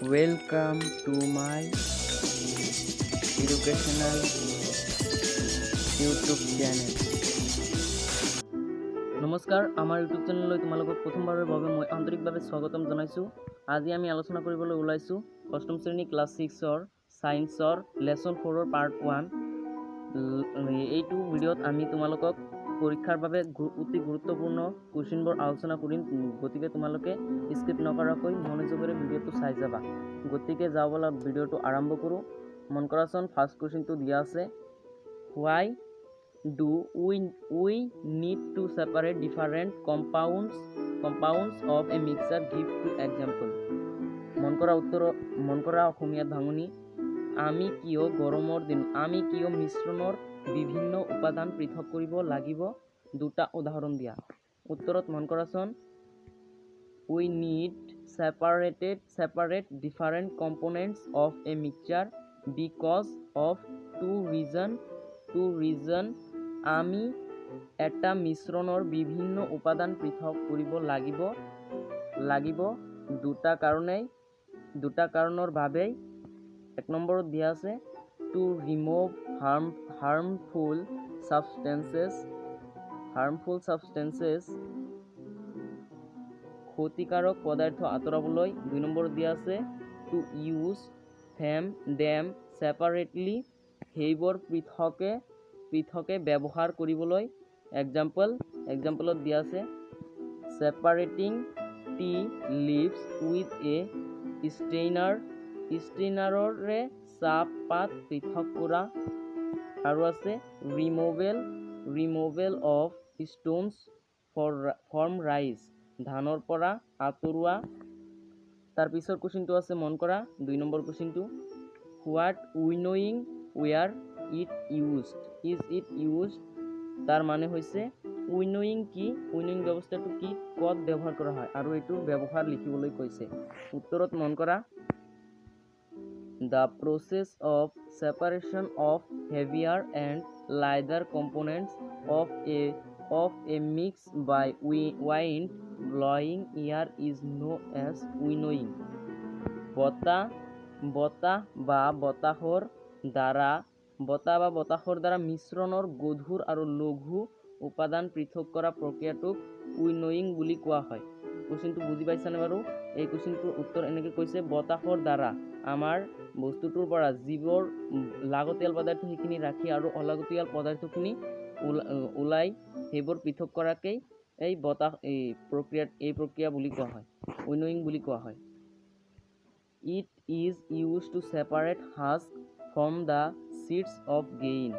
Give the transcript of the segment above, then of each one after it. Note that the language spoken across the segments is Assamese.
Welcome to my educational YouTube channel. নমস্কাৰ, আমাৰ ইউটিউব চেনেললৈ তোমালোকক প্ৰথমবাৰৰ বাবে মই আন্তৰিকভাৱে স্বাগতম জনাইছোঁ। আজি আমি আলোচনা কৰিবলৈ ওলাইছোঁ অষ্টম শ্ৰেণী ক্লাছ 6ৰ সায়েন্সৰ লেসন 4ৰ পাৰ্ট 1। এইটো ভিডিঅ'ত আমি তোমালোকক পৰীক্ষাৰ বাবে অতি গুৰুত্বপূৰ্ণ কুৱেশ্যনবোৰ আলোচনা কৰিম, গতিকে তোমালোকে স্কিপ নকৰাকৈ মনোযোগেৰে ভিডিঅ'টো চাই যাবা। গতিকে যাওঁ ব'লা ভিডিঅ'টো আৰম্ভ কৰোঁ। মন কৰাচোন, ফাৰ্ষ্ট কুৱেশ্যনটো দিয়া আছে, হোৱাই do we need to separate different compounds of a mixture? Give two example. মন কৰা অসমীয়াত ভাঙনি, আমি কিয় গৰমৰ দিন আমি কিয় মিশ্ৰণৰ বিভিন্ন উপাদান পৃথক কৰিব লাগিব, দুটা উদাহৰণ দিয়া। উত্তৰত মন কৰাচোন, we need separate different components of a mixture because of two reason আমি এটা মিশ্ৰণৰ বিভিন্ন উপাদান পৃথক কৰিব লাগিব দুটা কাৰণৰ বাবেই। এক নম্বৰত দিয়া আছে, টু ৰিমুভ harmful substances ক্ষতিকাৰক পদাৰ্থ আঁতৰাবলৈ। দুই নম্বৰত দিয়া আছে, টু ইউজ them separately সেইবোৰ পৃথকে ব্যৱহাৰ কৰিবলৈ। এক্সাম্পলত দিয়া আছে, separating tea leaves with a strainer চাহপাত পৃথক কৰা। আৰু আছে, removal of stones from rice ধানৰ পৰা আঁতৰোৱা। তাৰ পিছৰ কুৱেশ্যনটো আছে, মন কৰা 2 number কুৱেশ্যনটো, what winnowing where is it used? তাৰ মানে হৈছে উইনোয়িং কি, উইনোয়িং ব্যৱস্থাটো কি, ক'ত ব্যৱহাৰ কৰা হয়, আৰু এইটো ব্যৱহাৰ লিখিবলৈ কৈছে। উত্তৰত মন কৰা, the process of separation of heavier and lighter components of a mix by wind blowing air is known as winnowing. বতাহ বা বতাহৰ দ্বাৰা মিশ্ৰণৰ গধুৰ আৰু লঘু উপাদান পৃথক কৰা প্ৰক্ৰিয়াটোক উইনোয়িং বুলি কোৱা হয়। কুৱেশ্যনটো বুজি পাইছানে বাৰু? এই কুৱেশ্যনটোৰ উত্তৰ এনেকৈ কৈছে, বতাহৰ দ্বাৰা আমাৰ বস্তুটোৰ পৰা যিবোৰ লাগতিয়াল পদাৰ্থ সেইখিনি ৰাখি আৰু অলাগতিয়াল পদাৰ্থখিনি ওলাই সেইবোৰ পৃথক কৰাকেই এই প্ৰক্ৰিয়া বুলি কোৱা হয়, উইনোয়িং বুলি কোৱা হয়। It is used to separate husk from the seeds of grain.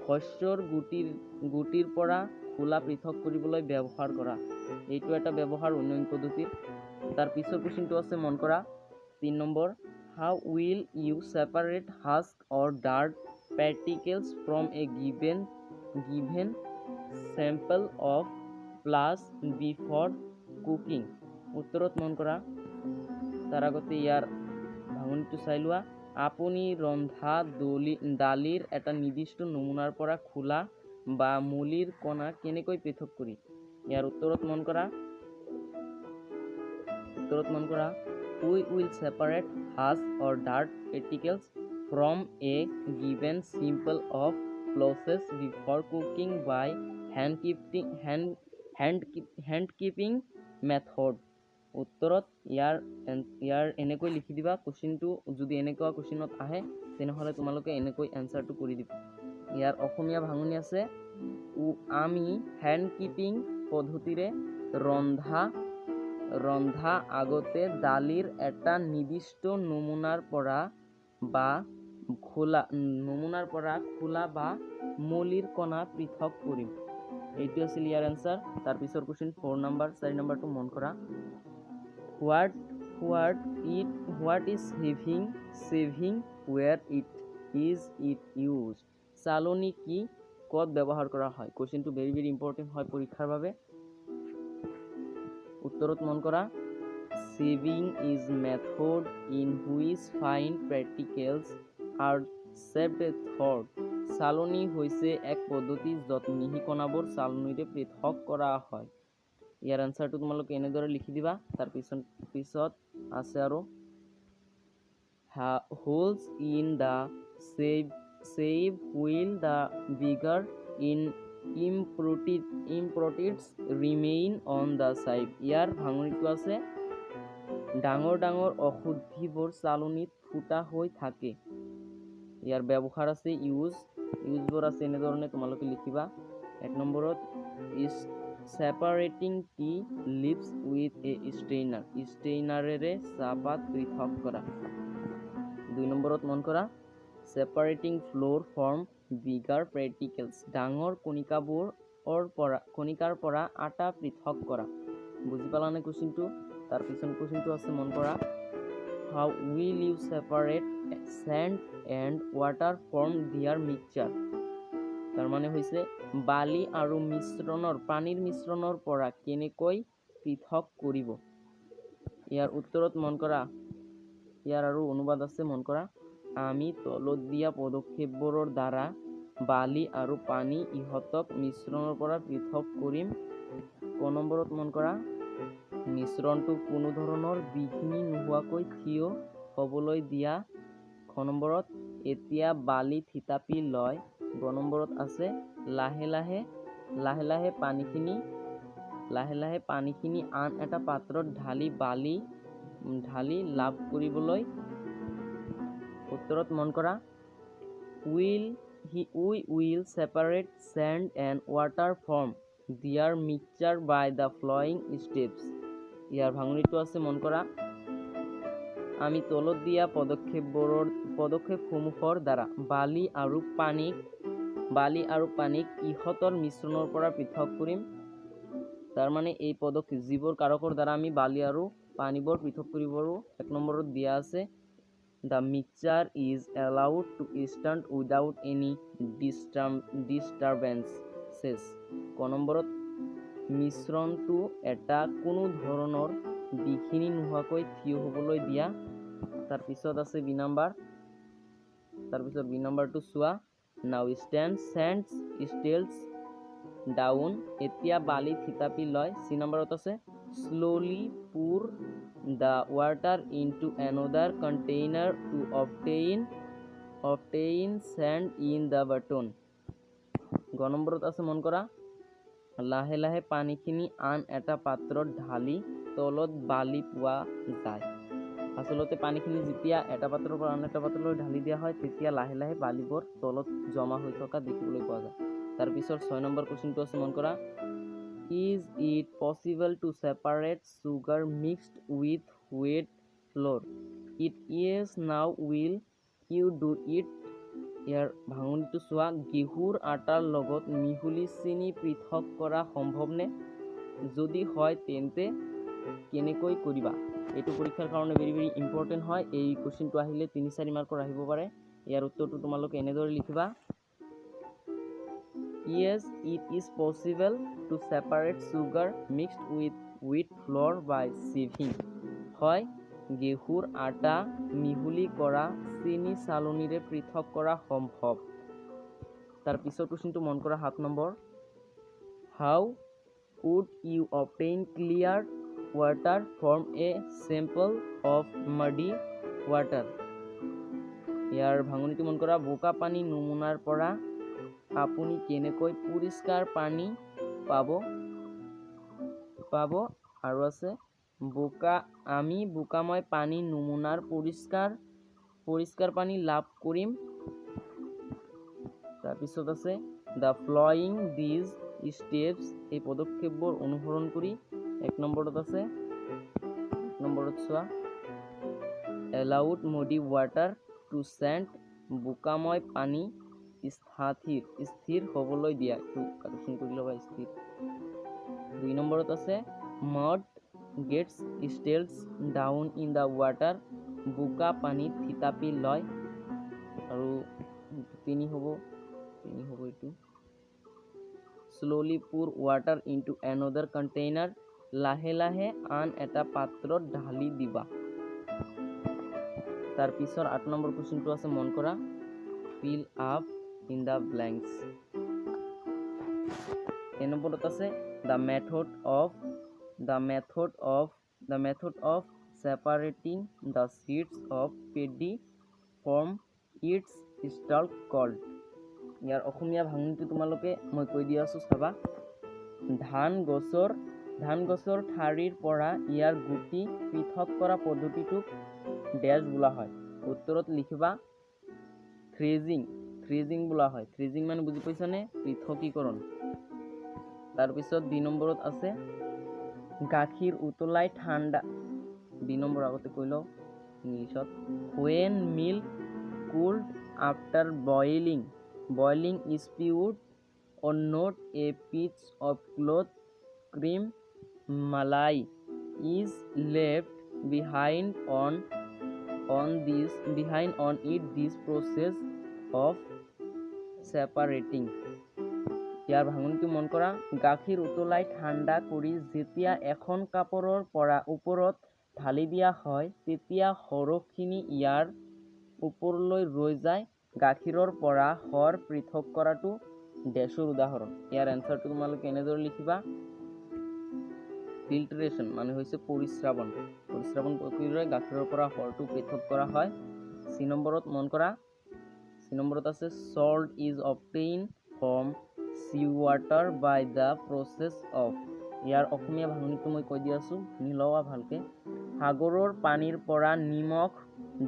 শস্যৰ গুটিৰ পৰা খোলা পৃথক কৰিবলৈ ব্যৱহাৰ কৰা। এইটো এটা ব্যৱহাৰ উইনোয়িং পদ্ধতিৰ। তাৰ পিছৰ কুৱেশ্যনটো আছে, মন কৰা 3 number, how will you separate husk or dirt particles from a given sample of plus before cooking? উত্তৰত মন কৰা, তাৰ আগতে ইয়াৰ ভাঙনিটো চাই লোৱা। আপুনি ৰন্ধা দালিৰ এটা নিৰ্দিষ্ট নমুনাৰ পৰা খোলা বা মলিৰ কণা কেনেকৈ পৃথক কৰি? ইয়াৰ উত্তৰত মন কৰা, we will separate husk or dirt particles from a given sample of process before cooking by hand keeping method. উত্তৰত ইয়াৰ এনেকৈ লিখি দিবা। কুৱেশ্যনটো যদি এনেকুৱা কুৱেশ্যনত আহে তেনেহ'লে তোমালোকে এনেকৈ এনচাৰটো কৰি দিবা। ইয়াৰ অসমীয়া ভাঙনি আছে, আমি হেণ্ড কিপিং পদ্ধতিৰে ৰন্ধা আগতে দালিৰ এটা নিৰ্দিষ্ট নমুনাৰ পৰা খোলা বা মলিৰ কণা পৃথক কৰিম। এইটো আছিল ইয়াৰ এনচাৰ। তাৰপিছৰ কুৱেশ্যন 4 নম্বৰ, 4 নম্বৰটো মন কৰা, what is saving where is it used? চালনি কি, ক'ত ব্যৱহাৰ কৰা হয়? কুৱেশ্যনটো ভেৰি ইম্পৰ্টেণ্ট হয় পৰীক্ষাৰ বাবে। উত্তৰত মন কৰা, saving is method in which fine particles are separate. চালনি হৈছে এক পদ্ধতি য'ত মিহি কণাবোৰ চালনিৰে পৃথক কৰা হয়। ইয়াৰ এনচাৰটো তোমালোকে এনেদৰে লিখি দিবা। তাৰ পিছত আছে আৰু holes in the shape will the bigger in impurities remain on the side. ইয়াৰ ভাঙনিটো আছে ডাঙৰ ডাঙৰ অশুদ্ধিবোৰ চালনীত ফুটা হৈ থাকে। ইয়াৰ ব্যৱহাৰ আছে ইউজবোৰ আছে এনেধৰণে তোমালোকে লিখিবা। 1 নম্বৰত is separating tea leaves with a strainer, ষ্ট্ৰেইনাৰেৰে চাহপাত পৃথক কৰা। 2 নম্বৰত মন কৰা separating flour from bigger particles, ডাঙৰ কণিকাৰ পৰা আটা পৃথক কৰা। বুজি পালানে কুৱেশ্যনটো? তাৰ পিছত কুৱেশ্যনটো আছে মন কৰা how will you separate sand and water from their mixture? তাৰ মানে হৈছে বালি আৰু পানীৰ মিশ্ৰণৰ পৰা কেনেকৈ পৃথক কৰিব। ইয়াৰ উত্তৰত মন কৰা ইয়াৰ আৰু অনুবাদ আছে মন কৰা আমি তলত দিয়া পদক্ষেপবোৰৰ দ্বাৰা বালি আৰু পানী ইহঁতক মিশ্ৰণৰ পৰা পৃথক কৰিম। ক নম্বৰত মন কৰা মিশ্ৰণটো কোনো ধৰণৰ বিঘিনি নোহোৱাকৈ থিয় হ'বলৈ দিয়া। খ নম্বৰত এতিয়া বালি থিতাপি লয়। গ নম্বৰত আছে লাহে লাহে পানীখিনি আন এটা পাত্ৰত ঢালি লাভ কৰিবলৈ। উত্তৰত মন কৰা we will separate sand and water from their mixture by the following steps. ইয়াৰ ভাঙনিটো আছে মন কৰা আমি তলত দিয়া পদক্ষেপসমূহৰ দ্বাৰা বালি আৰু পানীক ইহঁতৰ মিশ্ৰণৰ পৰা পৃথক কৰিম। তাৰ মানে এই যিবোৰ কাৰকৰ দ্বাৰা আমি বালি আৰু পানীবোৰ পৃথক কৰিব পাৰোঁ। 1 নম্বৰত দিয়া আছে the mixture is allowed to stand without any disturbances. ক নম্বৰত মিশ্ৰণটো এটা কোনো ধৰণৰ বিঘিনি নোহোৱাকৈ থিয় হ'বলৈ দিয়া। তাৰপিছত আছে বি নম্বৰটো চোৱা now sands stills down, এতিয়া বালি থিতাপি লয়। চি নম্বৰত আছে slowly pour the water into another container to obtain sand in the bottom. গ নম্বৰত আছে মন কৰা লাহে লাহে পানীখিনি আন এটা পাত্ৰত ঢালি তলত বালি পোৱা যায়। আচলতে পানীখিনি যেতিয়া এটা পাত্ৰৰ পৰা আন এটা পাত্ৰলৈ ঢালি দিয়া হয় তেতিয়া লাহে লাহে বালিবোৰ তলত জমা হৈ থকা দেখিবলৈ পোৱা যায়। তাৰপিছত 6 নম্বৰ কুৱেশ্যনটো আছে মন কৰা is it possible to separate sugar mixed with wheat flour? It is, now will you do it? ইয়াৰ ভাঙনিটো চোৱা ঘেঁহুৰ আটাৰ লগত মিহলি চেনি পৃথক কৰা সম্ভৱনে? যদি হয় তেন্তে কেনেকৈ কৰিবা? এইটো পৰীক্ষাৰ কাৰণে ভেৰি ইম্পৰ্টেণ্ট হয়। এই কুৱেশ্যনটো আহিলে 3-4 মাৰ্কৰ আহিব পাৰে। ইয়াৰ উত্তৰটো তোমালোকে এনেদৰে লিখিবা yes it is possible to separate sugar mixed with wheat flour by sieving. হয় ঘেঁহুৰ আটা মিহলি কৰা চেনি চালনীৰে পৃথক কৰা সম্ভৱ। তাৰ পিছৰ কুৱেশ্যনটো মন কৰা 7 number how would you obtain clear water from a sample of muddy water? ইয়াৰ ভাঙনিটো মন কৰা বোকা পানী নমুনাৰ পৰা আপুনি কেনেকৈ পৰিষ্কাৰ পানী পাব আৰু আছে আমি বোকাময় পানী নমুনাৰ পৰিষ্কাৰ পানী লাভ কৰিম। তাৰপিছত আছে the following these steps, এই পদক্ষেপবোৰ অনুসৰণ কৰি। 1 নম্বৰত আছে 1 নম্বৰত চোৱা allowed muddy water to sand, বোকাময় পানী স্থিৰ হ'বলৈ দিয়া। কাৰেকশ্যন কৰি ল'বা স্থিৰ। 2 নম্বৰত আছে mud gets settled down in the water, বোকা পানীত থিতাপি লয়। আৰু 3 হ'ব এইটো slowly pour water into another container, লাহে লাহে আন এটা পাত্ৰত ঢালি দিবা। তাৰ পিছৰ 8 নম্বৰ কুৱেশ্যনটো আছে মন কৰা fill up in the blanks. এই নম্বৰত আছে the method of separating the seeds of paddy from its stalk called. ইয়াৰ অসমীয়া ভাঙনিটো তোমালোকে মই কৈ দি আছোঁ চাবা। ধান গছৰ ঠাৰিৰ পৰা ইয়াৰ গুটি পৃথক কৰা পদ্ধতিটোক ডেছ বোলা হয়। উত্তৰত লিখিবা থ্ৰেজিং বোলা হয়। থ্ৰেজিং মানে বুজি পাইছানে? পৃথকীকৰণ। তাৰপিছত 2 নম্বৰত আছে গাখীৰ উতলাই ঠাণ্ডা। 2 নম্বৰ আগতে কৈ লওঁ ইংলিছত। When milk cooled after boiling is spewed or not a piece of cloth cream malai is left behind on it this process of separating. ইয়াৰ ভাঙনিটো মন কৰা। গাখীৰ উতলাই ঠাণ্ডা কৰি যেতিয়া এখন কাপোৰৰ পৰা ওপৰত ঢালি দিয়া হয় তেতিয়া সৰহখিনি ইয়াৰ ওপৰলৈ ৰৈ যায়। গাখীৰৰ পৰা সৰ পৃথক কৰাটো ডেছৰ উদাহৰণ। ইয়াৰ এনচাৰটো তোমালোকে এনেদৰে লিখিবা ফিল্ট্ৰেশ্যন মানে হৈছে পৰিস্ৰাৱন প্ৰক্ৰিয়াৰে গাখীৰৰ পৰা সৰটো পৃথক কৰা হয়। চি নম্বৰত মন কৰা। চি নম্বৰত আছে salt is obtained from sea water by the process of. ইয়াৰ অসমীয়া ভাঙনিটো মই কৈ দি আছোঁ, শুনি লোৱা ভালকে। সাগৰৰ পানীৰ পৰা নিমখ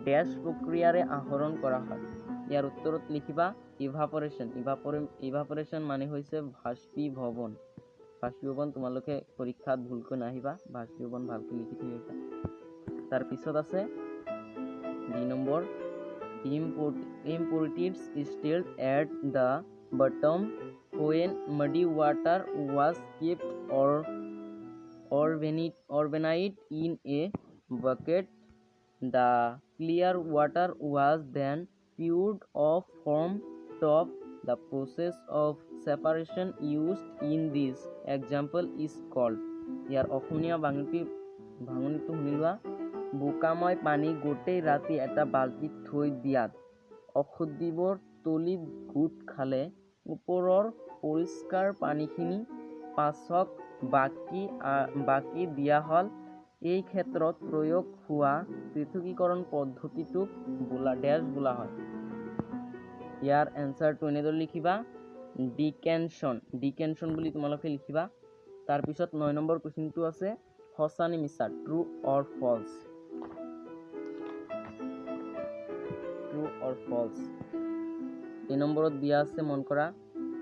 ডেছ প্ৰক্ৰিয়াৰে আহৰণ কৰা হয়। ইয়াৰ উত্তৰত লিখিবা ইভাপৰেশ্যন মানে হৈছে বাষ্পীভৱন। তোমালোকে পৰীক্ষাত ভুলকৈ নাহিবা, বাষ্পীভৱন ভালকৈ লিখি থৈ। তাৰপিছত আছে 2 number impurities stayed at the bottom when muddy water was kept overnight in a bucket. The clear water was then poured off from top. The process of separation used in this example is called. ইয়াৰ অসমীয়া ভাঙনিটো শুনি লোৱা। বোকাময় পানী গোটেই ৰাতি এটা বাল্টিত থৈ দিয়াত ঔষধিবোৰ তলিত গোট খালে ওপৰৰ পৰিষ্কাৰ পানীখিনি পাছক বাকি দিয়া হ'ল। এই ক্ষেত্ৰত প্ৰয়োগ হোৱা পৃথকীকৰণ পদ্ধতিটোক ডেছ বোলা হয়। ইয়াৰ এনচাৰটো এনেদৰে লিখিবা ডিকেনশ্যন বুলি তোমালোকে লিখিবা। তাৰপিছত 9 নম্বৰ কুৱেশ্যনটো আছে সঁচা নে মিছা, ট্ৰু অৰ ফলছ। এই নম্বৰত দিয়া আছে মন কৰা।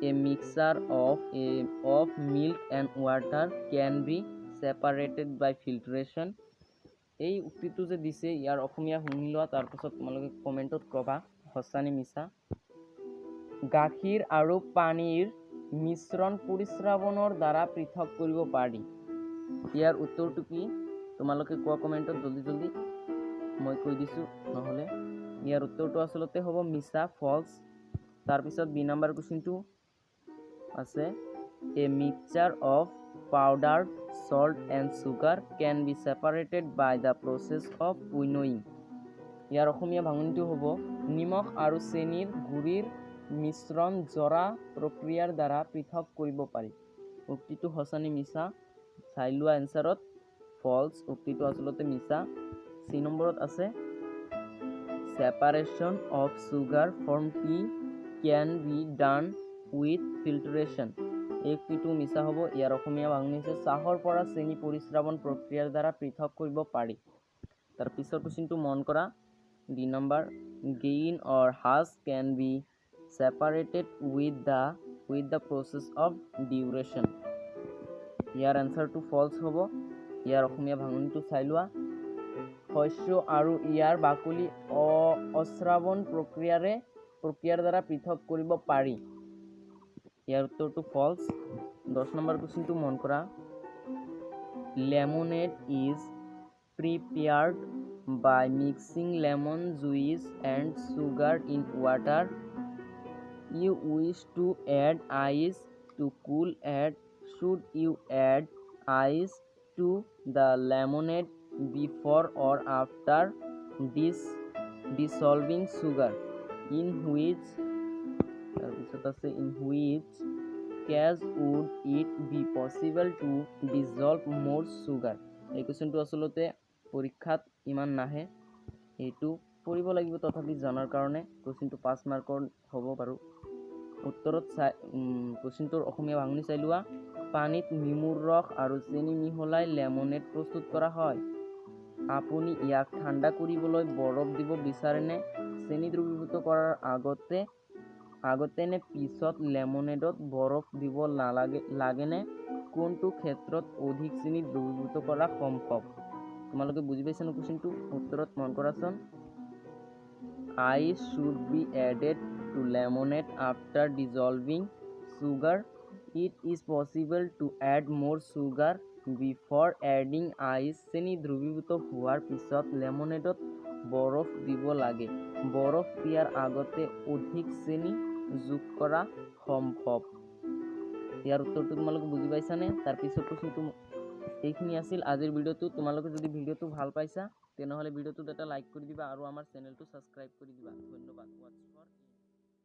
A mixture of milk and water can be separated by filtration. এই উক্তিটো যে দিছে ইয়াৰ অসমীয়া শুনি লোৱা, তাৰপিছত তোমালোকে কমেণ্টত ক'বা সঁচা নে মিছা। গাখীৰ আৰু পানীৰ মিশ্ৰণ পৰিস্ৰাৱনৰ দ্বাৰা পৃথক কৰিব পাৰি। ইয়াৰ উত্তৰটো কি তোমালোকে কোৱা কমেণ্টত জলদি মই কৈ দিছোঁ নহ'লে। ইয়াৰ উত্তৰটো আচলতে হ'ব মিছা, ফলছ। তাৰপিছত 2 নম্বৰ কুৱেশ্যনটো আছে a mixture of powdered salt and sugar can be separated by the process of winnowing. ইয়াৰ অসমীয়া ভাঙনিটো হ'ব নিমখ আৰু চেনিৰ গুড়িৰ মিশ্ৰণ জৰা প্ৰক্ৰিয়াৰ দ্বাৰা পৃথক কৰিব পাৰি। উক্তিটো সঁচা নে মিছা চাই লোৱা এনচাৰত। ফলছ, উক্তিটো আচলতে মিছা। চি নম্বৰত আছে separation of sugar from tea can be done with filtration. এই উক্তিটো মিছা হ'ব। ইয়াৰ অসমীয়া ভাঙনি হৈছে চাহৰ পৰা চেনি পৰিস্ৰাৱন প্ৰক্ৰিয়াৰ দ্বাৰা পৃথক কৰিব পাৰি। তাৰ পিছৰ কুৱেশ্যনটো মন কৰা। 2 number gain or hash can be separated with the process of dilution. ইয়াৰ এনচাৰটো ফলছ হ'ব। ইয়াৰ অসমীয়া ভাঙনিটো চাই লোৱা। শস্য আৰু ইয়াৰ বাকলি অশ্ৰাৱণ প্ৰক্ৰিয়াৰ দ্বাৰা পৃথক কৰিব পাৰি। ইয়াৰ উত্তৰটো ফলছ। 10 নম্বৰ কুৱেশ্যনটো মন কৰা। Lemonade is prepared by mixing lemon juice and sugar in water. You wish to add ice to cool it. Should you add ice to the lemonade before or after dissolving sugar? In which case would it be possible to dissolve more sugar? এই কোৱেশ্যনটো আচলতে পৰীক্ষাত ইমান নাহে, এইটো পঢ়িব লাগিব তথাপি জনাৰ কাৰণে। কুৱেশ্যনটো 5 মাৰ্কৰ হ'ব বাৰু। উত্তৰত কুৱেশ্যনটোৰ অসমীয়া ভাঙনি চাই লোৱা। পানীত নেমুৰ ৰস আৰু চেনি মিহলাই লেমনেড প্ৰস্তুত কৰা হয়। আপুনি ইয়াক ঠাণ্ডা কৰিবলৈ বৰফ দিব বিচাৰেনে? চেনি দ্ৰৱীভূত কৰাৰ আগতে নে পিছত লেমনেডত বৰফ দিব লাগেনে? কোনটো ক্ষেত্ৰত অধিক চেনি দ্ৰৱীভূত কৰা সম্ভৱ? তোমালোকে বুজি পাইছানে কুৱেশ্যনটো? উত্তৰত মন কৰাচোন। Ice should be added to lemonade after dissolving sugar. It is possible to add more sugar before adding ice. চেনি দ্ৰৱীভূত হোৱাৰ পিছত লেমনেডত বৰফ দিব লাগে। বৰফ দিয়াৰ আগতে অধিক চেনি যোগ কৰা সম্ভৱ। ইয়াৰ উত্তৰটো তোমালোকে বুজি পাইছানে? তাৰপিছত কুৱেশ্যনটো এইখিনি আছিল আজিৰ ভিডিঅ'টো। তোমালোকে যদি ভিডিঅ'টো ভাল পাইছা তেনেহ'লে ভিডিঅ'টোত এটা লাইক কৰি দিবা আৰু আমাৰ চেনেলটো ছাবস্ক্ৰাইব কৰি দিবা। ধন্যবাদ।